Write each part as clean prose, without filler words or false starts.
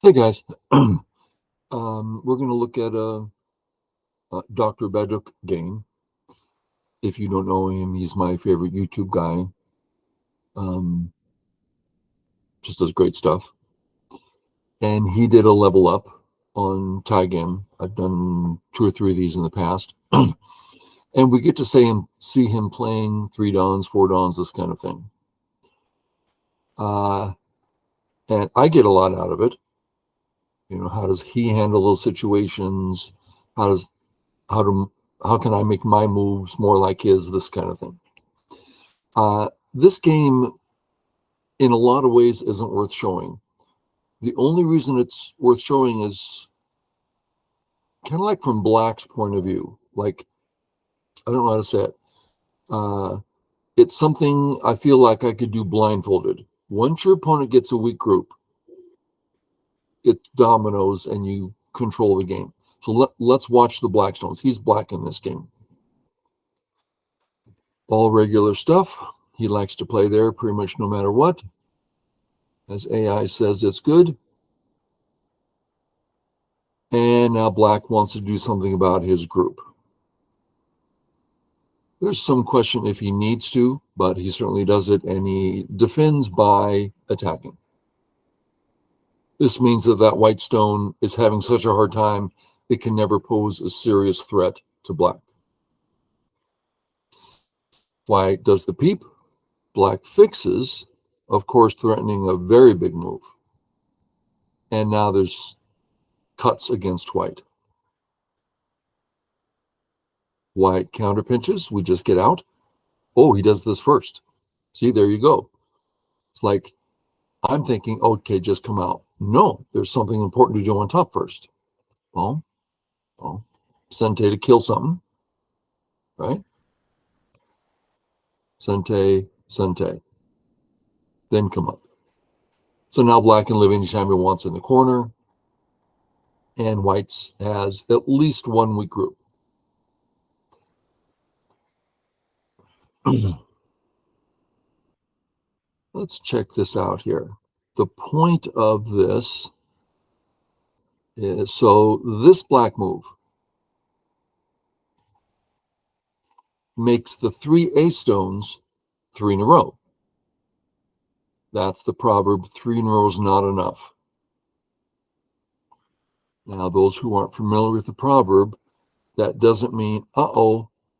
Hey guys, we're going to look at a Dr. Baduk game. If you don't know him, he's my favorite YouTube guy. Um, just does great stuff. And he did a level up on tie game. I've done two or three of these in the past, and we get to see him playing 3 dons, 4 dons, this kind of thing. Uh, and I get a lot out of it. You know, how does he handle those situations? How does how do how can I make my moves more like his? This kind of thing. This game, in a lot of ways, isn't worth showing. The only reason it's worth showing is kind of like from Black's point of view. Like, I don't know how to say it. Uh, it's something I feel like I could do blindfolded. Once your opponent gets a weak group, it dominoes and you control the game. So let's watch the Blackstones. He's black in this game. All regular stuff. He likes to play there pretty much no matter what. As AI says, it's good. And now Black wants to do something about his group. There's some question if he needs to, but he certainly does it, and he defends by attacking. This means that white stone is having such a hard time, it can never pose a serious threat to Black. White does the peep. Black fixes, of course, threatening a very big move. And now there's cuts against White. White counter pinches. We just get out. Oh, he does this first. See, there you go. It's like, I'm thinking, okay, just come out. No, there's something important to do on top first. Well, Sente to kill something, right? Sente. Then come up. So now Black can live anytime he wants in the corner. And White's has at least one weak group. Let's check this out here. The point of this is, so this Black move makes the 3 ace stones 3 in a row. That's the proverb, 3 in a row is not enough. Now, those who aren't familiar with the proverb, that doesn't mean,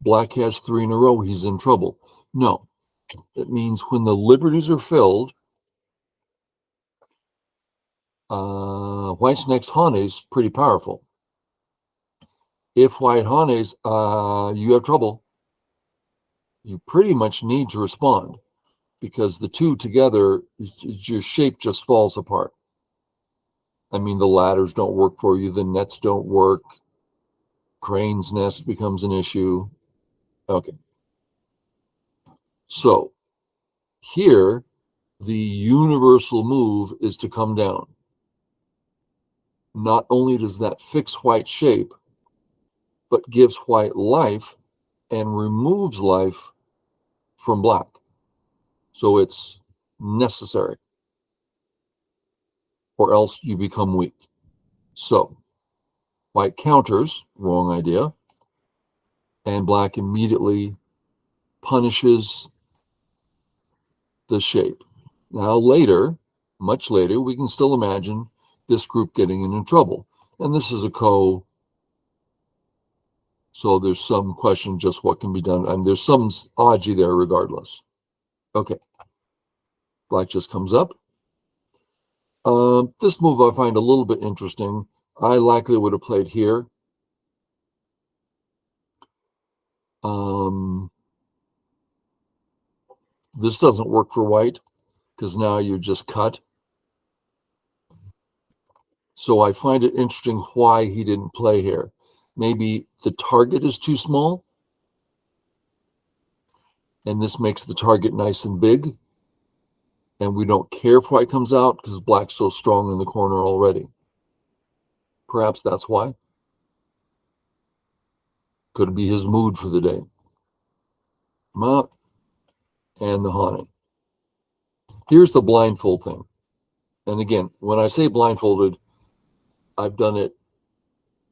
Black has 3 in a row, he's in trouble. No, it means when the liberties are filled, White's next Hane is pretty powerful. If White Hanes, you have trouble, you pretty much need to respond, because the two together, your shape just falls apart. I mean, the ladders don't work for you, the nets don't work, Crane's nest becomes an issue. Okay. So here, the universal move is to come down. Not only does that fix White's shape, but gives White life and removes life from Black. So it's necessary, or else you become weak. So White counters, wrong idea, and Black immediately punishes the shape. Now later, much later, we can still imagine this group getting into trouble. And this is a ko, so there's some question just what can be done. And there's some aji there regardless. Okay. Black just comes up. This move I find a little bit interesting. I likely would have played here. This doesn't work for White because now you're just cut. So I find it interesting why he didn't play here. Maybe the target is too small, and this makes the target nice and big, and we don't care if White comes out because Black's so strong in the corner already. Perhaps that's why. Could be his mood for the day. Ma and the Hane. Here's the blindfold thing. And again, when I say blindfolded, I've done it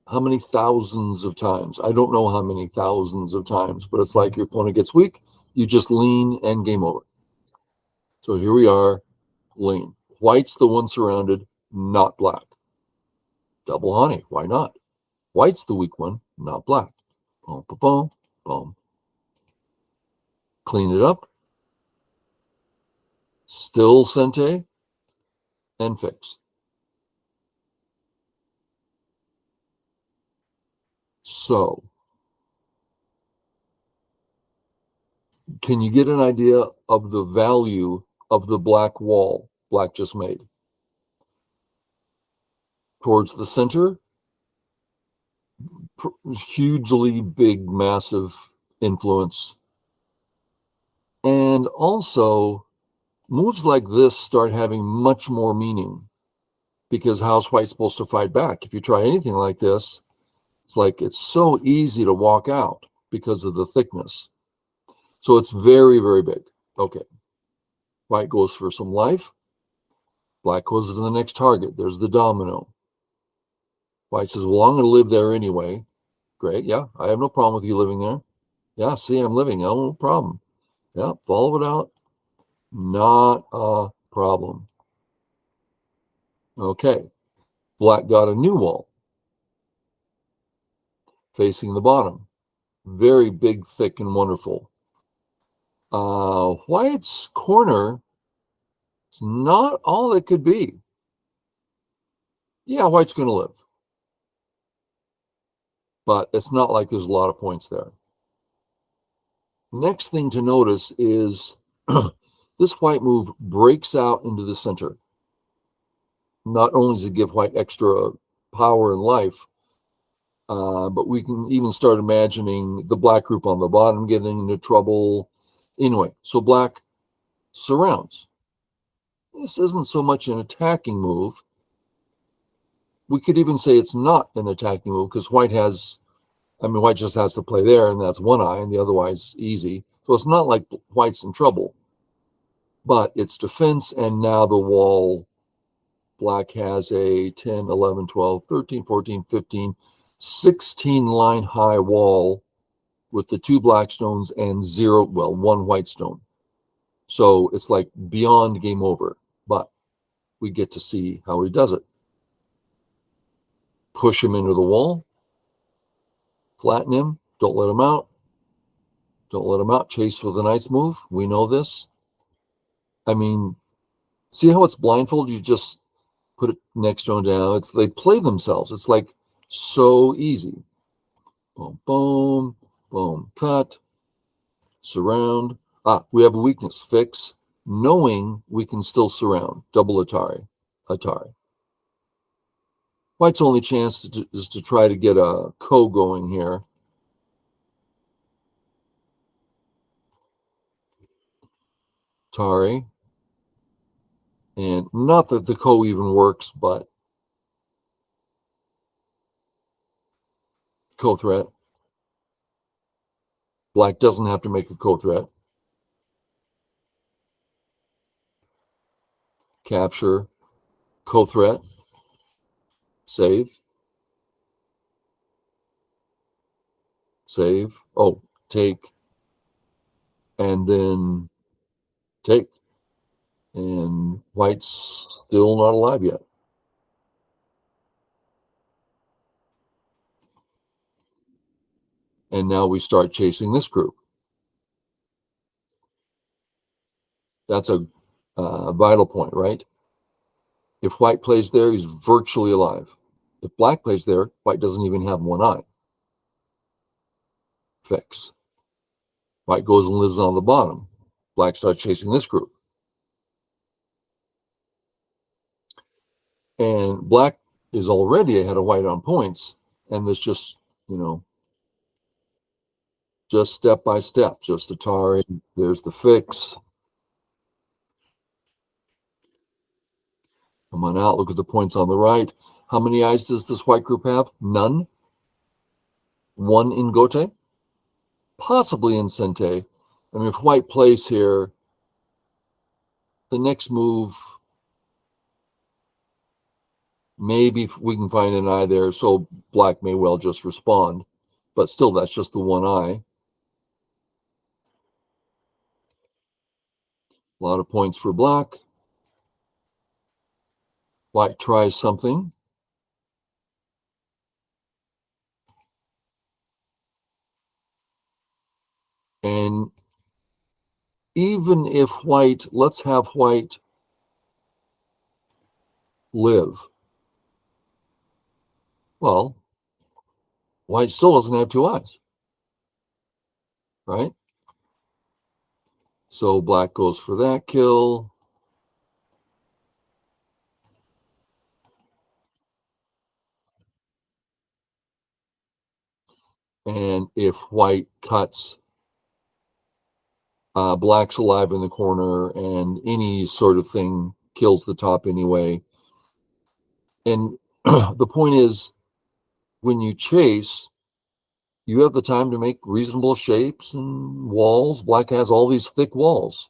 how many thousands of times? I don't know how many thousands of times, but it's like your opponent gets weak, you just lean and game over. So here we are, lean. White's the one surrounded, not black. Double honey, why not? White's the weak one, not black. Boom, boom, boom, boom. Clean it up. Still sente and fix. So, can you get an idea of the value of the black wall black just made? Towards the center, hugely big, massive influence. And also, moves like this start having much more meaning, because how's white supposed to fight back? If you try anything like this, it's like it's so easy to walk out because of the thickness. So it's very, very big. Okay. White goes for some life. Black goes to the next target. There's the domino. White says, well, I'm going to live there anyway. Great. Yeah, I have no problem with you living there. Yeah, see, I'm living. No problem. Yeah, follow it out. Not a problem. Okay. Black got a new wall facing the bottom. Very big, thick, and wonderful. White's corner is not all it could be. Yeah, White's going to live. But it's not like there's a lot of points there. Next thing to notice is this white move breaks out into the center. Not only does it give white extra power and life, but we can even start imagining the black group on the bottom getting into trouble. Anyway, so black surrounds. This isn't so much an attacking move. We could even say it's not an attacking move, because white just has to play there, and that's one eye, and the other eye's easy. So it's not like white's in trouble, but it's defense, and now the wall, black has a 10, 11, 12, 13, 14, 15, 16 line high wall with the two black stones and one white stone. So it's like beyond game over, but we get to see how he does it. Push him into the wall, flatten him, don't let him out. Don't let him out. Chase with a nice move. We know this. I mean, see how it's blindfold? You just put it next stone down. They play themselves. It's like so easy. Boom, boom, boom, cut, surround. We have a weakness. Fix, knowing we can still surround. Double Atari. White's only chance is to try to get a ko going here. Atari. And not that the ko even works, but ko threat. Black doesn't have to make a ko threat. Capture, ko threat, save, take, and then take. And white's still not alive yet. And now we start chasing this group. That's a vital point, right? If white plays there, he's virtually alive. If black plays there, white doesn't even have one eye. Fix. White goes and lives on the bottom. Black starts chasing this group. And black is already ahead of white on points. And this just, just step by step, just Atari. There's the fix. Come on out. Look at the points on the right. How many eyes does this white group have? None. One in Gote, possibly in Sente. I mean, if white plays here, the next move maybe we can find an eye there, so black may well just respond. But still, that's just the one eye. A lot of points for black. White tries something. And even if white, let's have white live. Well, white still doesn't have two eyes, right? So black goes for that kill. And if white cuts, black's alive in the corner, and any sort of thing kills the top anyway. And the point is, when you chase, you have the time to make reasonable shapes and walls. Black has all these thick walls.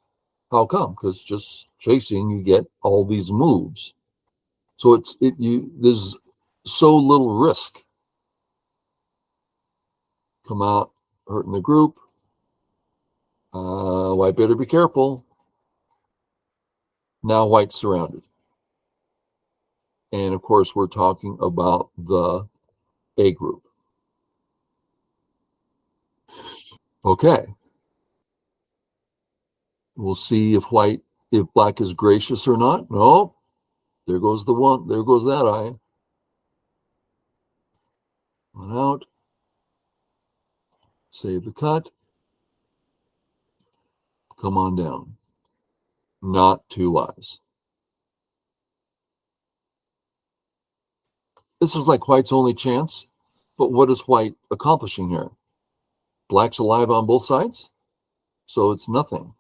How come? Because just chasing, you get all these moves. So there's so little risk. Come out hurting the group. White better be careful. Now white's surrounded. And of course, we're talking about the A group. Okay. We'll see if black is gracious or not. No, there goes the one. There goes that eye. One out. Save the cut. Come on down. Not two eyes. This is like white's only chance. But what is white accomplishing here? Black's alive on both sides, so it's nothing.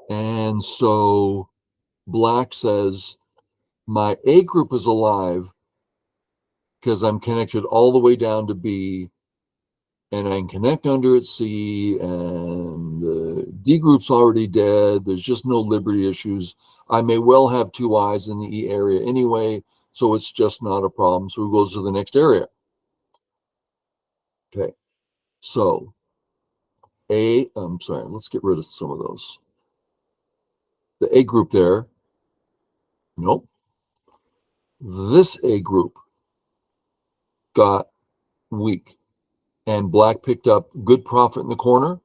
And so black says, my A group is alive because I'm connected all the way down to B, and I can connect under at C, and the D group's already dead. There's just no liberty issues. I may well have two eyes in the E area anyway, so it's just not a problem. So it goes to the next area. Okay, so I'm sorry, let's get rid of some of those. The A group there, nope. This A group got weak, and black picked up good profit in the corner,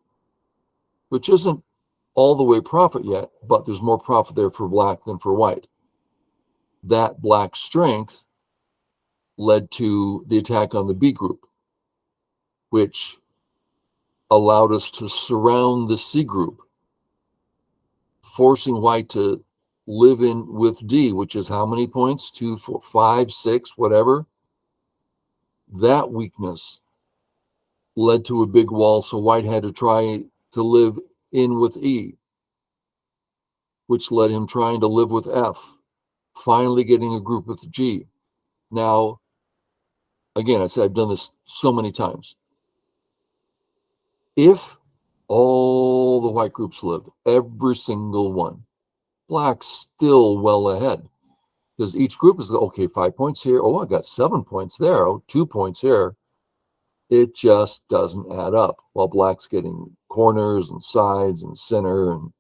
which isn't all the way profit yet, but there's more profit there for black than for white. That black strength led to the attack on the B group, which allowed us to surround the C group, forcing white to live in with D, which is how many points? 2, 4, 5, 6, whatever. That weakness led to a big wall, so white had to try to live in with E, which led him trying to live with F, finally getting a group with G. Now, again, I said I've done this so many times. If all the white groups live, every single one, black's still well ahead, because each group is, okay, 5 points here. Oh, I got 7 points there. Oh, 2 points here. It just doesn't add up. While black's getting corners and sides and center. And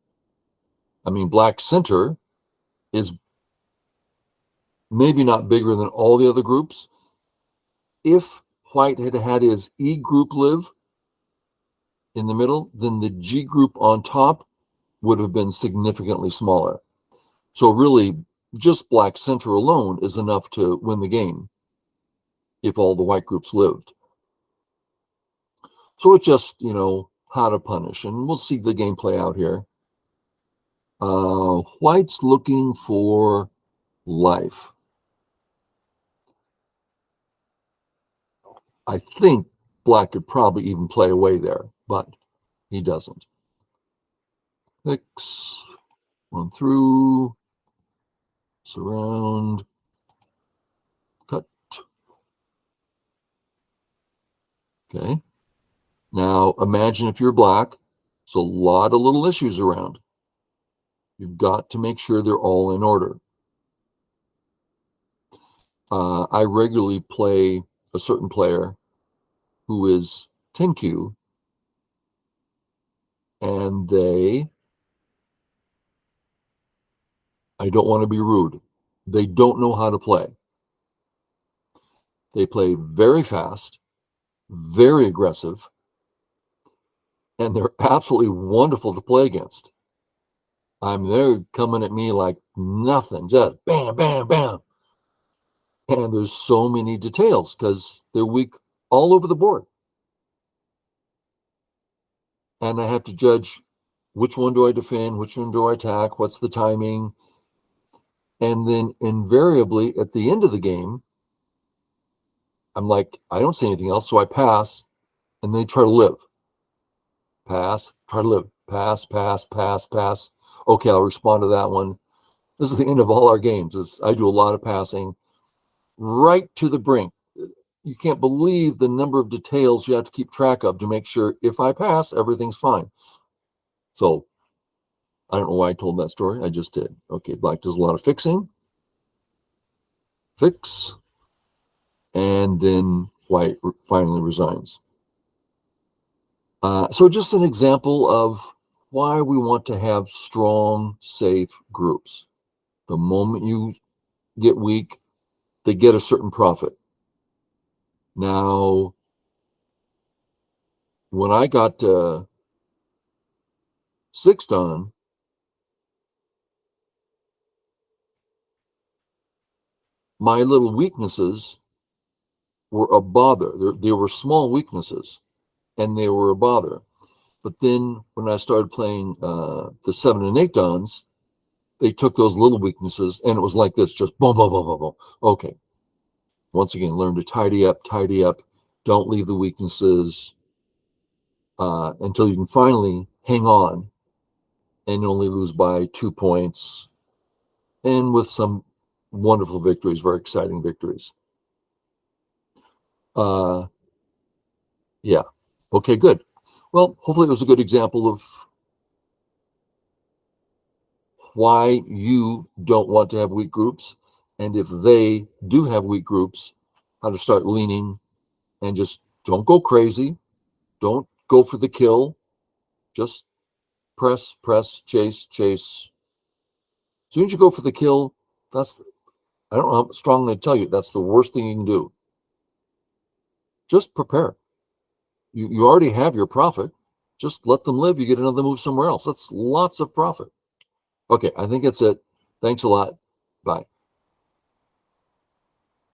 I mean, black's center is maybe not bigger than all the other groups. If white had had his E group live in the middle, then the G group on top would have been significantly smaller. So really, just black center alone is enough to win the game if all the white groups lived. So it's just, how to punish. And we'll see the game play out here. White's looking for life. I think black could probably even play away there, but he doesn't. 6, 1 through, surround, cut. Okay. Now imagine if you're black, there's a lot of little issues around. You've got to make sure they're all in order. I regularly play a certain player who is 10Q, and I don't want to be rude, they don't know how to play. They play very fast, very aggressive, and they're absolutely wonderful to play against. They're coming at me like nothing, just bam, bam, bam. And there's so many details because they're weak all over the board. And I have to judge which one do I defend, which one do I attack, what's the timing. And then invariably at the end of the game, I'm like, I don't see anything else. So I pass and they try to live. Pass, try to live. Pass, pass, pass, pass. Okay, I'll respond to that one. This is the end of all our games. I do a lot of passing right to the brink. You can't believe the number of details you have to keep track of to make sure if I pass, everything's fine. So I don't know why I told that story. I just did. Okay, black does a lot of fixing. Fix. And then white finally resigns. So just an example of why we want to have strong, safe groups. The moment you get weak, they get a certain profit. Now, when I got 6 done, my little weaknesses were a bother. They were small weaknesses, and they were a bother. But then when I started playing the 7 and 8 dons, they took those little weaknesses, and it was like this, just boom, boom, boom, boom, boom. Okay. Once again, learn to tidy up. Don't leave the weaknesses until you can finally hang on and only lose by 2 points, and with some wonderful victories, very exciting victories. Yeah. Okay, good. Well, hopefully it was a good example of why you don't want to have weak groups, and if they do have weak groups, how to start leaning and just don't go crazy. Don't go for the kill. Just press, chase. As soon as you go for the kill, I don't know how strongly to tell you, that's the worst thing you can do. Just prepare. You already have your profit. Just let them live. You get another move somewhere else. That's lots of profit. Okay, I think that's it. Thanks a lot. Bye.